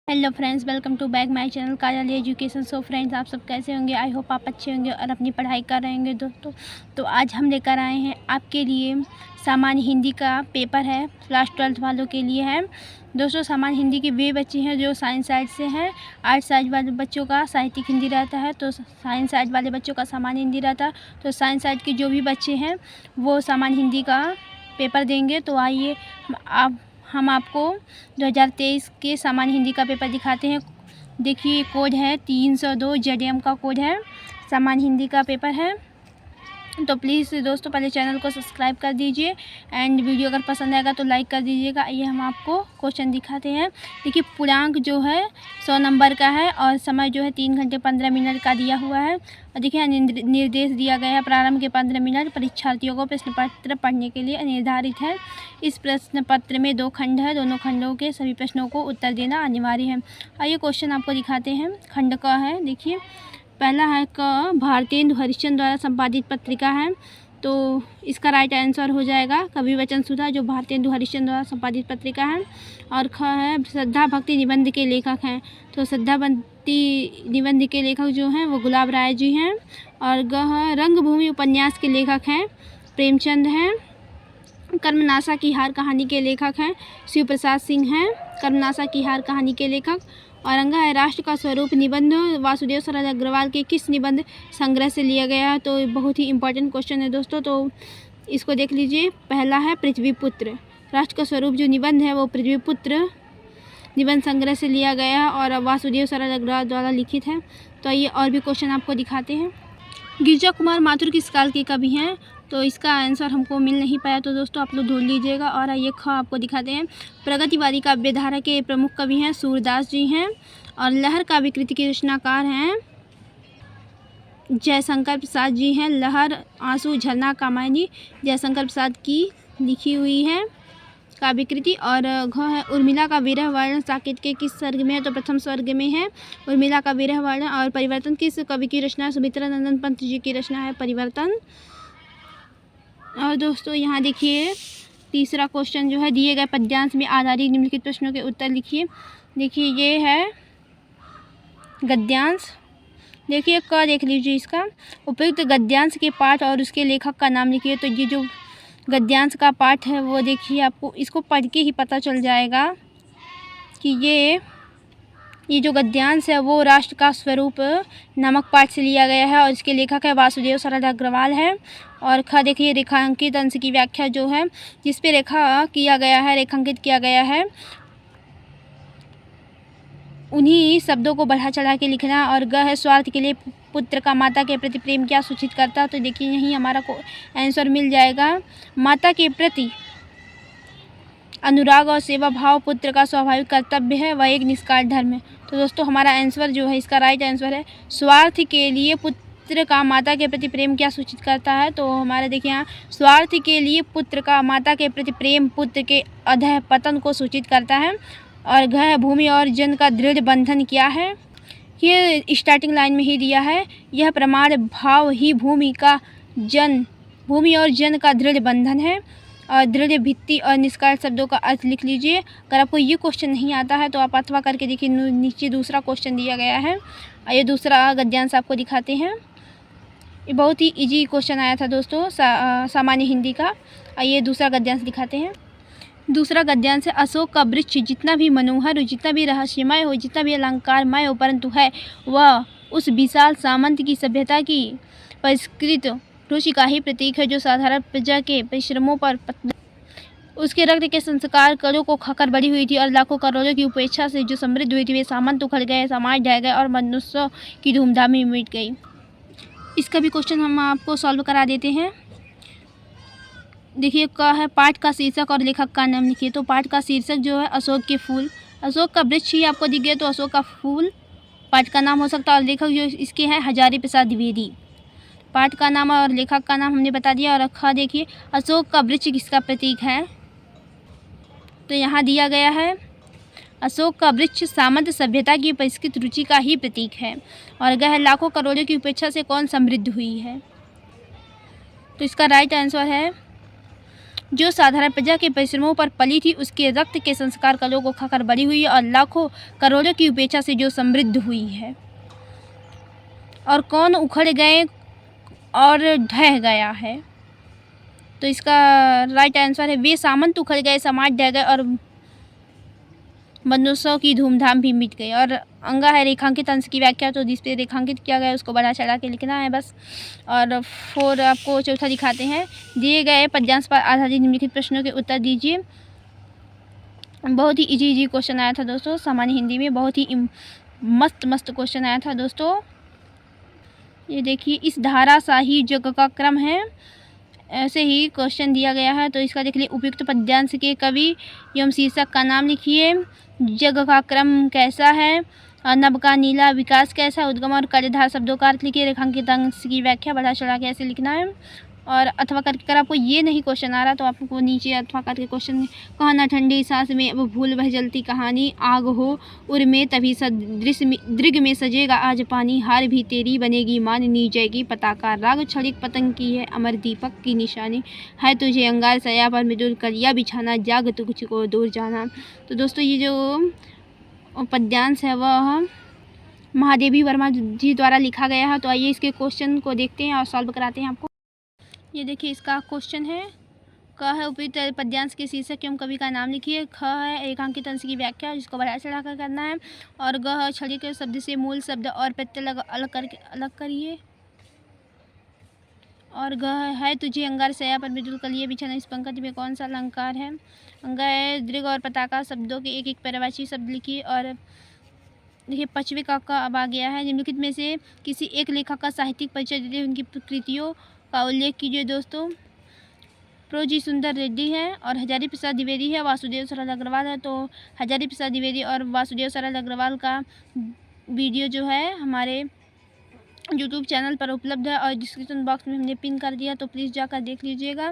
Hello friends, welcome to back my channel Kajal education. So friends, आप सब कैसे होंगे? आई होप आप अच्छे होंगे और अपनी पढ़ाई कर रहे होंगे दोस्तों। तो आज हम लेकर आए हैं आपके लिए सामान्य हिंदी का पेपर है, क्लास 12 वालों के लिए है दोस्तों। सामान्य हिंदी के वे बच्चे हैं जो साइंस साइड से हैं। आर्ट साइड वाले बच्चों का साहित्यिक हिंदी रहता है, तो साइंस साइड वाले बच्चों का सामान्य हिंदी रहता है। तो साइंस साइड के जो भी बच्चे हैं वो सामान्य हिंदी का पेपर देंगे। तो आइए हम आपको 2023 के सामान्य हिंदी का पेपर दिखाते हैं। देखिए, कोड है 302 JDM का कोड है, सामान्य हिंदी का पेपर है। तो प्लीज़ दोस्तों, पहले चैनल को सब्सक्राइब कर दीजिए एंड वीडियो अगर पसंद आएगा तो लाइक कर दीजिएगा। ये हम आपको क्वेश्चन दिखाते हैं। देखिए, पूर्णांक जो है 100 नंबर का है और समय जो है 3 घंटे 15 मिनट का दिया हुआ है। और देखिए, निर्देश दिया गया है। प्रारंभ के 15 मिनट परीक्षार्थियों को प्रश्न पत्र पढ़ने के लिए निर्धारित है। इस प्रश्न पत्र में 2 खंड है, दोनों खंडों के सभी प्रश्नों को उत्तर देना अनिवार्य है। आइए क्वेश्चन आपको दिखाते हैं। खंड का है, देखिए पहला है क भारतेंदु हरिश्चंद्र द्वारा संपादित पत्रिका है, तो इसका राइट आंसर हो जाएगा कवि वचन सुधा, जो भारतेंदु हरिश्चंद्र द्वारा संपादित पत्रिका है। और ख है श्रद्धा भक्ति निबंध के लेखक हैं, तो श्रद्धा भक्ति निबंध के लेखक जो हैं वो गुलाब राय जी हैं। और ग है रंगभूमि उपन्यास के लेखक हैं प्रेमचंद हैं। कर्मनाशा की हार कहानी के लेखक हैं शिव प्रसाद सिंह हैं, कर्मनाशा की हार कहानी के लेखक। और अंगा है राष्ट्र का स्वरूप निबंध वासुदेव सरद अग्रवाल के किस निबंध संग्रह से लिया गया है। तो बहुत ही इंपॉर्टेंट क्वेश्चन है दोस्तों, तो इसको देख लीजिए। पहला है पृथ्वीपुत्र, राष्ट्र का स्वरूप जो निबंध है वो पृथ्वीपुत्र निबंध संग्रह से लिया गया है और वासुदेव सरद अग्रवाल द्वारा लिखित है। तो ये और भी क्वेश्चन आपको दिखाते हैं। गिरिजा कुमार माथुर किस काल के कवि हैं? तो इसका आंसर हमको मिल नहीं पाया, तो दोस्तों आप लोग ढूंढ लीजिएगा। और ये ख आपको दिखाते हैं। प्रगतिवादी काव्यधारा के प्रमुख कवि हैं सूरदास जी हैं। और लहर काव्य कृति के रचनाकार हैं जयशंकर प्रसाद जी हैं। लहर, आंसू, झरना, कामायनी जयशंकर प्रसाद की लिखी हुई है काव्य कृति। और घ है उर्मिला का विरह वर्णन साकेत के किस सर्ग में है? तो प्रथम स्वर्ग में है उर्मिला का विरह वर्णन। और परिवर्तन किस कवि की रचना है? सुमित्रा नंदन पंत जी की रचना है परिवर्तन। और दोस्तों यहाँ देखिए, तीसरा क्वेश्चन जो है, दिए गए पद्यांश में आधारित निम्नलिखित प्रश्नों के उत्तर लिखिए। देखिए, ये है गद्यांश। देखिए क देख लीजिए, इसका उपयुक्त गद्यांश के पाठ और उसके लेखक का नाम लिखिए। तो ये जो गद्यांश का पाठ है वो देखिए, आपको इसको पढ़ के ही पता चल जाएगा कि ये जो गद्यांश है वो राष्ट्र का स्वरूप नामक पाठ से लिया गया है और इसके लेखक है वासुदेव सरद अग्रवाल है। और ख देखिए, रेखांकित अंश की व्याख्या जो है, जिस पे रेखांकित किया गया है उन्हीं शब्दों को बढ़ा चढ़ा के लिखना। और ग है स्वार्थ के लिए पुत्र का माता के प्रति प्रेम क्या सूचित करता है? तो देखिए, यहीं हमारा को आंसर मिल जाएगा। माता के प्रति अनुराग और सेवा भाव पुत्र का स्वाभाविक कर्तव्य है, वह एक निष्काम धर्म है। तो दोस्तों हमारा आंसर जो है, इसका राइट आंसर है स्वार्थ के लिए पुत्र का माता के प्रति प्रेम क्या सूचित करता है? तो हमारा देखिए यहाँ, स्वार्थ के लिए पुत्र का माता के प्रति प्रेम पुत्र के अधः पतन को सूचित करता है। और घ भूमि और जन का दृढ़ बंधन क्या है? ये स्टार्टिंग लाइन में ही दिया है, यह प्रमाण भाव ही भूमि और जन का दृढ़ बंधन है। और दृढ़ भित्ति और निष्काल शब्दों का अर्थ लिख लीजिए। अगर आपको ये क्वेश्चन नहीं आता है तो आप अथवा करके देखिए, नीचे दूसरा क्वेश्चन दिया गया है। ये दूसरा गद्यांश आपको दिखाते हैं। ये बहुत ही इजी क्वेश्चन आया था दोस्तों सामान्य हिंदी का। ये दूसरा गद्यांश दिखाते हैं। दूसरा गद्यांश है, अशोक का वृक्ष जितना भी मनोहर हो, जितना भी रहस्यमय हो, जितना भी अलंकारमय हो, परंतु है वह उस विशाल सामंत की सभ्यता की परिष्कृत रुचि का ही प्रतीक है, जो साधारण प्रजा के परिश्रमों पर उसके रक्त के संस्कार करों को खाकर बड़ी हुई थी और लाखों करोड़ों की उपेक्षा से जो समृद्ध हुई थी। वे सामंत उखड़ गए, समाज ढह गए और मनुष्य की धूमधाम में मिट गई। इसका भी क्वेश्चन हम आपको सॉल्व करा देते हैं। देखिए, का है पाठ का शीर्षक और लेखक का नाम लिखिए। तो पाठ का शीर्षक जो है अशोक के फूल, अशोक का वृक्ष ही आपको दिख गया तो अशोक का फूल पाठ का नाम हो सकता है। और लेखक जो इसके हैं हजारी प्रसाद द्विवेदी, पाठ का नाम और लेखक का नाम हमने बता दिया। और रखा देखिए, अशोक का वृक्ष किसका प्रतीक है? तो यहाँ दिया गया है अशोक का वृक्ष सामंत सभ्यता की परिष्कृत रुचि का ही प्रतीक है। और गह लाखों करोड़ों की उपेक्षा से कौन समृद्ध हुई है? तो इसका राइट आंसर है जो साधारण प्रजा के परिश्रमों पर पली थी, उसके रक्त के संस्कार कलों को खाकर बड़ी हुई है और लाखों करोड़ों की उपेक्षा से जो समृद्ध हुई है। और कौन उखड़ गए और ढह गया है? तो इसका राइट आंसर है वे सामंत उखड़ गए, समाज ढह गए और मनुष्यों की धूमधाम भी मिट गई। और अंगा है रेखांकित अंश की व्याख्या, तो जिस पे रेखांकित किया गया है उसको बढ़ा चढ़ा के लिखना है बस। और 4 आपको चौथा दिखाते हैं, दिए गए पद्यांश पर आधारित निम्नलिखित प्रश्नों के उत्तर दीजिए। बहुत ही इजी क्वेश्चन आया था दोस्तों, सामान्य हिंदी में बहुत ही मस्त क्वेश्चन आया था दोस्तों। ये देखिए, इस धाराशाही जग का क्रम है, ऐसे ही क्वेश्चन दिया गया है। तो इसका देख लीजिए, उपयुक्त पद्यांश के कवि एवं शीर्षक का नाम लिखिए, जग का क्रम कैसा है, नभ का नीला विकास कैसा, उद्गम और कार्यधार शब्दों का अर्थ लिखिए, रेखांकित अंश की व्याख्या बढ़ा चढ़ा के ऐसे लिखना है। और अथवा करके अगर आपको ये नहीं क्वेश्चन आ रहा तो आपको नीचे अथवा करके क्वेश्चन, कहना ठंडी सांस में अब भूल वह जलती कहानी, आग हो उर में तभी दृग में सजेगा आज पानी, हार भी तेरी बनेगी माननी जाएगी पताका, राग छड़िक पतंग की है अमर दीपक की निशानी, है तुझे अंगार सया पर मृदुल कलिया बिछाना, जाग तुझको दूर जाना। तो दोस्तों ये जो पद्यांश है वह महादेवी वर्मा जी द्वारा लिखा गया है। तो आइए इसके क्वेश्चन को देखते हैं और सॉल्व कराते हैं आपको। ये देखिए, इसका क्वेश्चन है, क है उपयुक्त पद्यांश के शीर्षक एवं कवि का नाम लिखिए, ख है रेखांकित अंश की व्याख्या जिसको बढ़ा चढ़ा कर करना है, और ग है छड़ी के शब्द से मूल शब्द और प्रत्यय अलग करिए, और ग है तुझे अंगार सया पर मृदुल कलिए बिछाना, इस पंक्ति में कौन सा अलंकार है। अंग है दृग और पताका शब्दों के एक एक पर्यायवाची शब्द लिखिए। और देखिए, 5वें का अब आ गया है, निम्नलिखित में से किसी एक लेखक का साहित्यिक परिचय देते हुए उनकी कृतियों का उल्लेख कीजिए। दोस्तों, प्रो जी सुंदर रेड्डी है और हजारी प्रसाद द्विवेदी है, वासुदेव सरल अग्रवाल है। तो हजारी प्रसाद द्विवेदी और वासुदेव सरल अग्रवाल का वीडियो जो है हमारे यूट्यूब चैनल पर उपलब्ध है और डिस्क्रिप्शन बॉक्स में हमने पिन कर दिया, तो प्लीज़ जाकर देख लीजिएगा।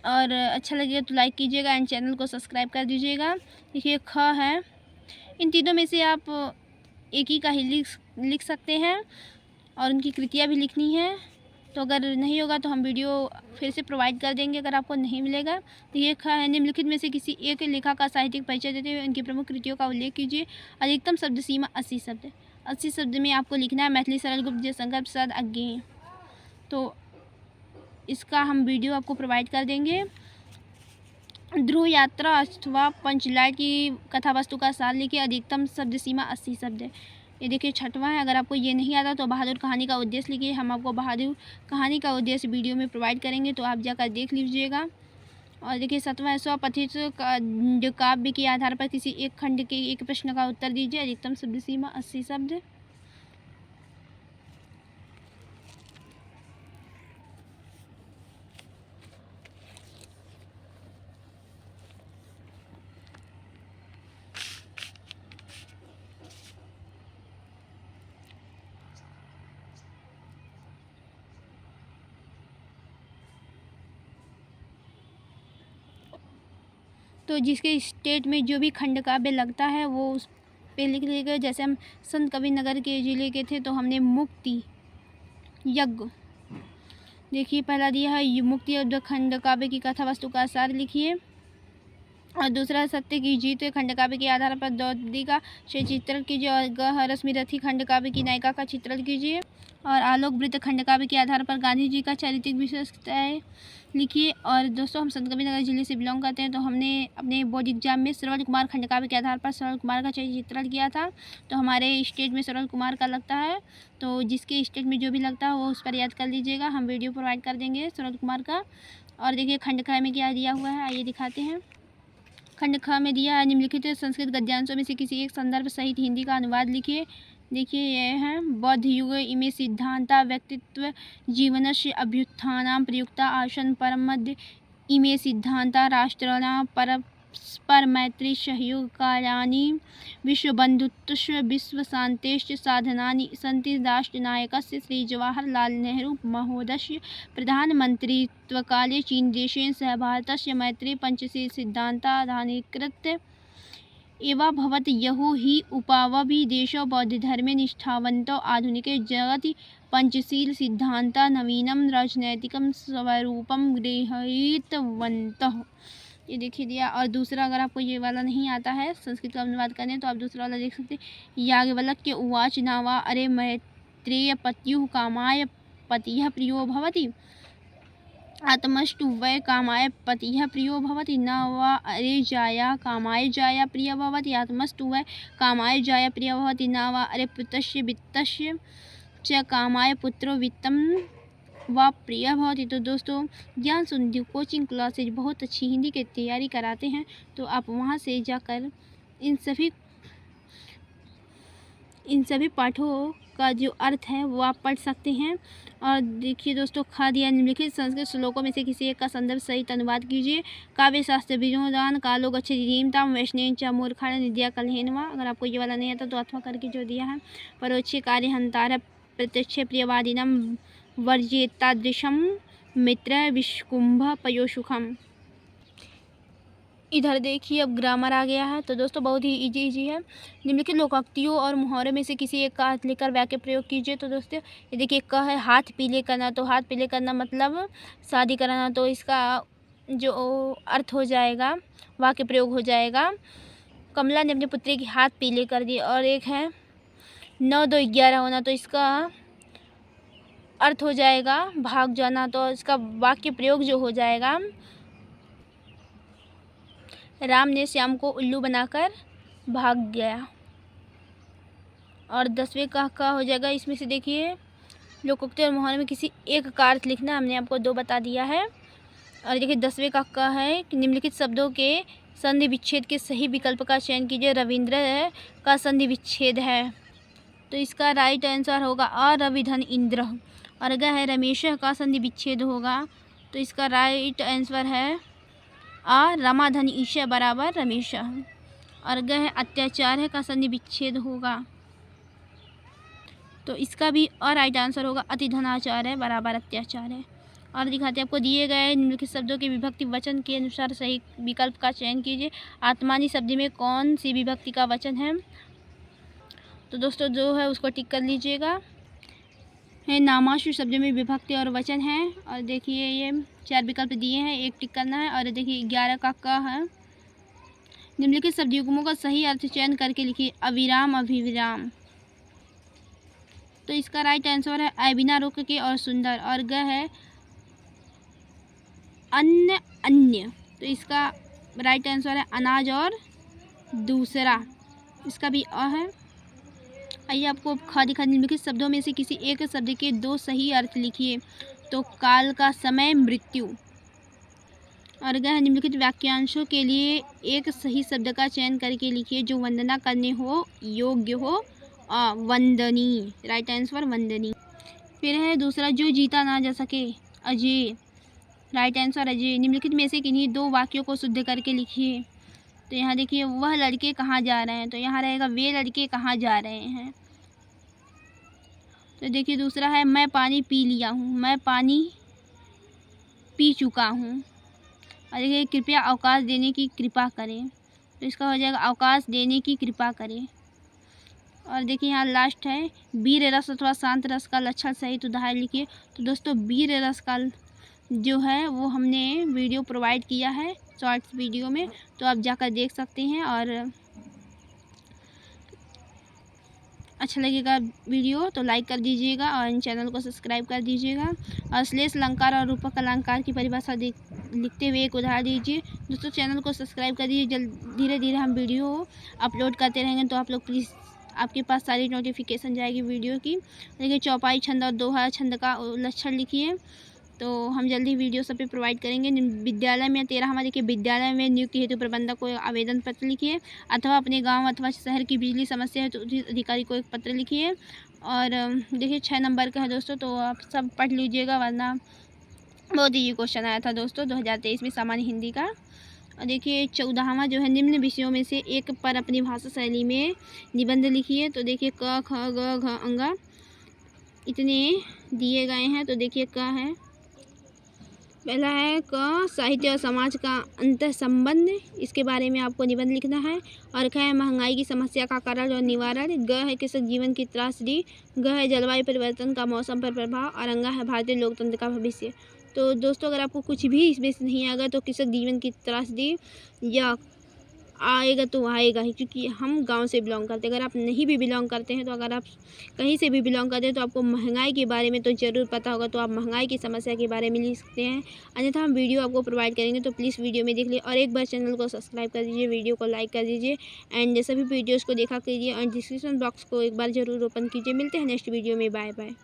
और अच्छा लगेगा तो लाइक कीजिएगा एंड चैनल को सब्सक्राइब कर दीजिएगा। देखिए, ख है, इन तीनों में से आप एक ही का ही लिख सकते हैं और उनकी कृतियाँ भी लिखनी है। तो अगर नहीं होगा तो हम वीडियो फिर से प्रोवाइड कर देंगे अगर आपको नहीं मिलेगा। तो ये ख है, निम्नलिखित में से किसी एक लेखक का साहित्यिक परिचय देते हुए उनकी प्रमुख कृतियों का उल्लेख कीजिए। अधिकतम शब्द सीमा 80 शब्द, 80 शब्द में आपको लिखना है। मैथिली सरल गुप्त जयशंकर प्रसाद अज्ञेय, तो इसका हम वीडियो आपको प्रोवाइड कर देंगे। ध्रुव यात्रा अथवा पंचलाइट की कथा वस्तु का सार लिखिए, अधिकतम शब्द सीमा 80 शब्द है। ये देखिए, 6वां है, अगर आपको ये नहीं आता तो बहादुर कहानी का उद्देश्य लिखिए। हम आपको बहादुर कहानी का उद्देश्य वीडियो में प्रोवाइड करेंगे, तो आप जाकर देख लीजिएगा। और देखिए, 7वां है, स्वपथित जो काव्य के आधार पर किसी एक खंड के एक प्रश्न का उत्तर दीजिए, अधिकतम शब्द सीमा 80 शब्द। तो जिसके स्टेट में जो भी खंड काव्य लगता है वो उस पे लिख लीजिएगा। जैसे हम संत कबीरनगर के ज़िले के थे तो हमने मुक्ति यज्ञ, देखिए पहला दिया है मुक्ति यज्ञ खंड काव्य की कथा वस्तु का सार लिखिए। और दूसरा सत्य की जीत खंड काव्य के आधार पर द्रौपदी का चित्रण कीजिए। और ग रश्मि रथी खंड काव्य की नायिका का चित्रण कीजिए। और आलोक वृत्त खंड काव्य के आधार पर गांधी जी का चारित्रिक विशेषताएं लिखिए। और दोस्तों, हम संत कबीरनगर जिले से बिलोंग करते हैं, तो हमने अपने बोर्ड एग्जाम में श्रवण कुमार खंड काव्य के आधार पर श्रवण कुमार का चित्रण किया था। तो हमारे स्टेट में श्रवण कुमार का लगता है, तो जिसके स्टेट में जो भी लगता है वो उस पर याद कर लीजिएगा। हम वीडियो प्रोवाइड कर देंगे श्रवण कुमार का। और देखिए, खंड ख में क्या दिया हुआ है, आइए दिखाते हैं। खंड ख में दिया है, निम्नलिखित संस्कृत गद्यांशों में से किसी एक संदर्भ सहित हिंदी का अनुवाद लिखिए। देखिए, ये है, बौद्ध युग इमे सिद्धांता व्यक्तित्व जीवनस्य अभ्युत्थानां प्रयुक्ता आसन परमद्य इमे सिद्धांता राष्ट्राणां परस्पर मैत्री सहयोग कार्याणि विश्वबंधुत्वस्य विश्वशान्तेश्च साधनानि सन्ति। राष्ट्रनायकस्य श्री जवाहरलाल नेहरू महोदयस्य प्रधानमन्त्रित्वकाले चीनदेशेन सह भारतस्य मैत्री पंचशील सिद्धान्ताधारीकृत्य एवा भवत यहो हि उपावपि देशो बौद्धधर्मे निष्ठावन्तो आधुनिके जगति पंचशील सिद्धांता नवीनम राजनैतिकम स्वरूपम गृहीतवन्तः। ये देखिए दिया। और दूसरा, अगर आपको ये वाला नहीं आता है संस्कृत का अनुवाद करने, तो आप दूसरा वाला देख सकते हैं। याज्ञवल्क्य उवाच नावा अरे मैत्रेय पत्युः कामाय पतिः प्रियो भवति आत्मस्तु वै कामाय पतिः प्रियो भवति न वा अरे जाया कामाय जाया प्रिय भवति आत्मस्तु वै कामाय जाया प्रिय भवति न वा अरे पुत्रस्य वित्तस्य च कामाय पुत्रो वित्तम वा प्रिय भवति। तो दोस्तों, ज्ञान सुनिधि कोचिंग क्लासेज बहुत अच्छी हिंदी की तैयारी कराते हैं, तो आप वहां से जाकर इन सभी पाठों का जो अर्थ है वो आप पढ़ सकते हैं। और देखिए दोस्तों, खाद या निम्नलिखित संस्कृत श्लोकों में से किसी एक का संदर्भ सहित अनुवाद कीजिए। काव्य शास्त्र विनोदान कालो गच्छति धीमताम वैष्णव च मूर्खाण निद्या कलहेनवा। अगर आपको ये वाला नहीं आता तो अथवा करके जो दिया है। परोक्षे कार्य हंतार प्रत्यक्ष प्रियवादिनम वर्जेतादृशम मित्र विष्कुंभ पयोसुखम। इधर देखिए अब ग्रामर आ गया है। तो दोस्तों बहुत ही इजी है। निम्नलिखित लोकोक्तियों और मुहावरों में से किसी एक का अर्थ लेकर वाक्य प्रयोग कीजिए। तो दोस्तों ये देखिए, क है हाथ पीले करना। तो हाथ पीले करना मतलब शादी कराना। तो इसका जो अर्थ हो जाएगा, वाक्य प्रयोग हो जाएगा, कमला ने अपने पुत्री के हाथ पीले कर दिए। और एक है 9 2 11 होना। तो इसका अर्थ हो जाएगा भाग जाना। तो इसका वाक्य प्रयोग जो हो जाएगा, राम ने श्याम को उल्लू बनाकर भाग गया। और 10वें का हो जाएगा, इसमें से देखिए लोकोक्ति और मुहावरे में किसी एक का अर्थ लिखना। हमने आपको 2 बता दिया है। और देखिए 10वें का है कि निम्नलिखित शब्दों के संधि विच्छेद के सही विकल्प का चयन कीजिए। रविंद्र का संधि विच्छेद है, तो इसका राइट आंसर होगा अरविधन इंद्र। और अगर है रमेश का संधि विच्छेद होगा, तो इसका राइट आंसर है रमाधन ईशा बराबर रमेश। और अगर है अत्याचार है का संधि विच्छेद होगा, तो इसका भी राइट आंसर होगा अतिधनाचार है बराबर अत्याचार है। और दिखाते आपको दिए गए निम्नलिखित शब्दों के विभक्ति वचन के अनुसार सही विकल्प का चयन कीजिए। आत्मानी शब्द में कौन सी विभक्ति का वचन है? तो दोस्तों जो है उसको टिक कर लीजिएगा। है नामाशु शब्द में विभक्ति और वचन है। और देखिए ये 4 विकल्प दिए हैं, एक टिक करना है। और देखिए 11 का है निम्नलिखित शब्द युग्मों का सही अर्थ चयन करके लिखिए। अविराम अभिविराम। तो इसका राइट आंसर है बिना रुक के और सुंदर। और ग है अन्य अन्य। तो इसका राइट आंसर है अनाज और दूसरा। इसका भी है। आइए आपको दिखा निम्नलिखित शब्दों में से किसी एक शब्द के 2 सही अर्थ लिखिए। तो काल का समय मृत्यु। और अगर निम्नलिखित वाक्यांशों के लिए एक सही शब्द का चयन करके लिखिए जो वंदना करने हो योग्य हो। वंदनी, राइट आंसर वंदनी। फिर है दूसरा, जो जीता ना जा सके अजय, राइट आंसर अजय। निम्नलिखित में से किन्हीं 2 वाक्यों को शुद्ध करके लिखिए। तो यहाँ देखिए, वह लड़के कहाँ जा रहे हैं, तो यहाँ रहेगा वे लड़के कहाँ जा रहे हैं। तो देखिए दूसरा है मैं पानी पी लिया हूँ, मैं पानी पी चुका हूँ। और देखिए कृपया अवकाश देने की कृपा करें, तो इसका हो जाएगा अवकाश देने की कृपा करें। और देखिए यहाँ लास्ट है वीर रस अथवा शांत रस का लक्षण सहित उदाहरण लिखिए। तो दोस्तों वीर रस का जो है वो हमने वीडियो प्रोवाइड किया है शॉर्ट्स वीडियो में, तो आप जाकर देख सकते हैं। और अच्छा लगेगा वीडियो तो लाइक कर दीजिएगा और इन चैनल को सब्सक्राइब कर दीजिएगा। और श्लेष अलंकार और रूपक अलंकार की परिभाषा लिखते हुए एक उदाहरण दीजिए। दोस्तों चैनल को सब्सक्राइब कर दीजिए, धीरे धीरे हम वीडियो अपलोड करते रहेंगे, तो आप लोग प्लीज़ आपके पास सारी नोटिफिकेशन जाएगी वीडियो की। देखिए चौपाई छंद और दोहा छंद का लक्षण लिखिए, तो हम जल्दी वीडियो सब पे प्रोवाइड करेंगे। विद्यालय में 13 देखिए विद्यालय में नियुक्ति हेतु प्रबंधक को आवेदन पत्र लिखिए, अथवा अपने गांव अथवा शहर की बिजली समस्या है तो अधिकारी को एक पत्र लिखिए। और देखिए 6 नंबर का है दोस्तों, तो आप सब पढ़ लीजिएगा वरना बहुत ही क्वेश्चन आया था दोस्तों 2023 में सामान्य हिंदी का। और देखिए 14वां जो है निम्न विषयों में से एक पर अपनी भाषा शैली में निबंध लिखिए। तो देखिए क ख ग घ अंगा इतने दिए गए हैं। तो देखिए क है पहला है क, साहित्य और समाज का अंतः संबंध, इसके बारे में आपको निबंध लिखना है। और ख है महंगाई की समस्या का कारण और निवारण। ग है कृषक जीवन की त्रासदी। घ है जलवायु परिवर्तन का मौसम पर प्रभाव। और अंगा है भारतीय लोकतंत्र का भविष्य। तो दोस्तों, अगर आपको कुछ भी इसमें से नहीं आएगा तो कृषक जीवन की त्रासदी या आएगा तो आएगा ही, क्योंकि हम गांव से बिलोंग करते हैं। अगर आप नहीं भी बिलोंग करते हैं तो अगर आप कहीं से भी बिलोंग करते हैं तो आपको महंगाई के बारे में तो ज़रूर पता होगा, तो आप महंगाई की समस्या के बारे में लिख सकते हैं। अन्यथा हम वीडियो आपको प्रोवाइड करेंगे, तो प्लीज़ वीडियो में देख लीजिए और एक बार चैनल को सब्सक्राइब कर दीजिए, वीडियो को लाइक कर दीजिए एंड सभी वीडियोज़ को देखा कीजिए और डिस्क्रिप्शन बॉक्स को एक बार ज़रूर ओपन कीजिए। मिलते हैं नेक्स्ट वीडियो में। Bye bye.